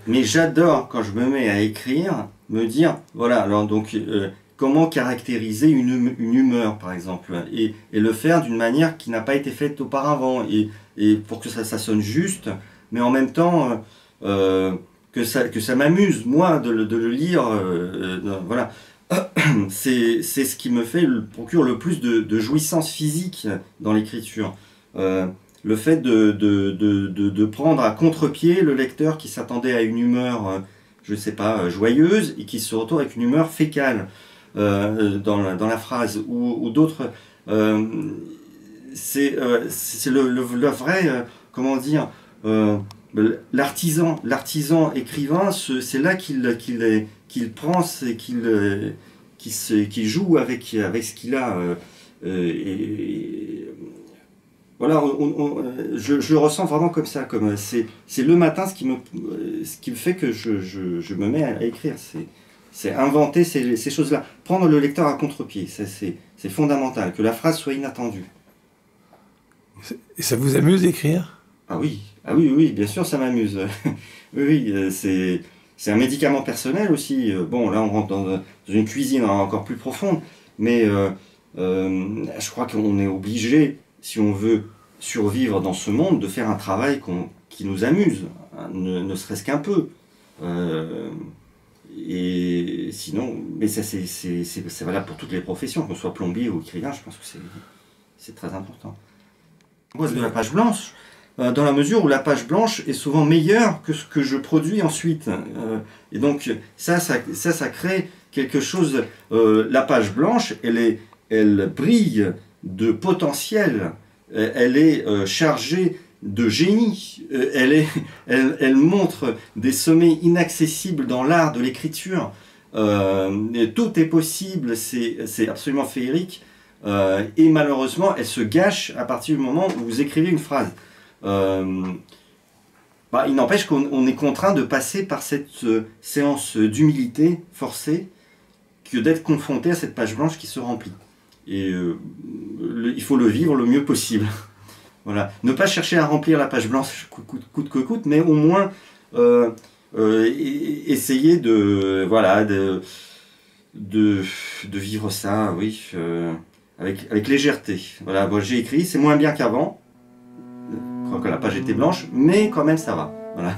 Mais j'adore, quand je me mets à écrire, me dire, voilà, alors donc, comment caractériser une humeur, par exemple, et le faire d'une manière qui n'a pas été faite auparavant, et pour que ça sonne juste, mais en même temps, que ça m'amuse, moi, de le lire, voilà. C'est ce qui me procure le plus de jouissance physique dans l'écriture. Euh, le fait de prendre à contre-pied le lecteur qui s'attendait à une humeur, je ne sais pas, joyeuse, et qui se retrouve avec une humeur fécale dans la phrase, ou d'autres. Euh, c'est le vrai, comment dire, l'artisan écrivain, c'est là qu'il prend, qu'il joue avec ce qu'il a. Et voilà, je le ressens vraiment comme ça. C'est le matin ce qui me fait que je me mets à écrire. C'est inventer ces choses-là. Prendre le lecteur à contre-pied, c'est fondamental. Que la phrase soit inattendue. Et ça vous amuse d'écrire? Ah oui, oui, bien sûr, ça m'amuse. Oui, oui, c'est un médicament personnel aussi. Bon, là, on rentre dans une cuisine encore plus profonde, mais je crois qu'on est obligé, si on veut survivre dans ce monde, de faire un travail qui nous amuse, hein, ne serait-ce qu'un peu. Euh, et sinon, mais ça, c'est valable pour toutes les professions, qu'on soit plombier ou écrivain, je pense que c'est très important. De la page blanche, dans la mesure où la page blanche est souvent meilleure que ce que je produis ensuite. Et donc ça crée quelque chose. La page blanche, elle brille de potentiel, elle est chargée de génie, elle montre des sommets inaccessibles dans l'art de l'écriture. Tout est possible, c'est absolument féerique. Et malheureusement, elle se gâche à partir du moment où vous écrivez une phrase. Il n'empêche qu'on est contraint de passer par cette séance d'humilité forcée que d'être confronté à cette page blanche qui se remplit. Et il faut le vivre le mieux possible. Voilà. Ne pas chercher à remplir la page blanche coûte que coûte, mais au moins essayer de vivre ça, oui. Avec légèreté. Voilà, bon, j'ai écrit, c'est moins bien qu'avant. Je crois que la page était blanche, mais quand même ça va. Voilà.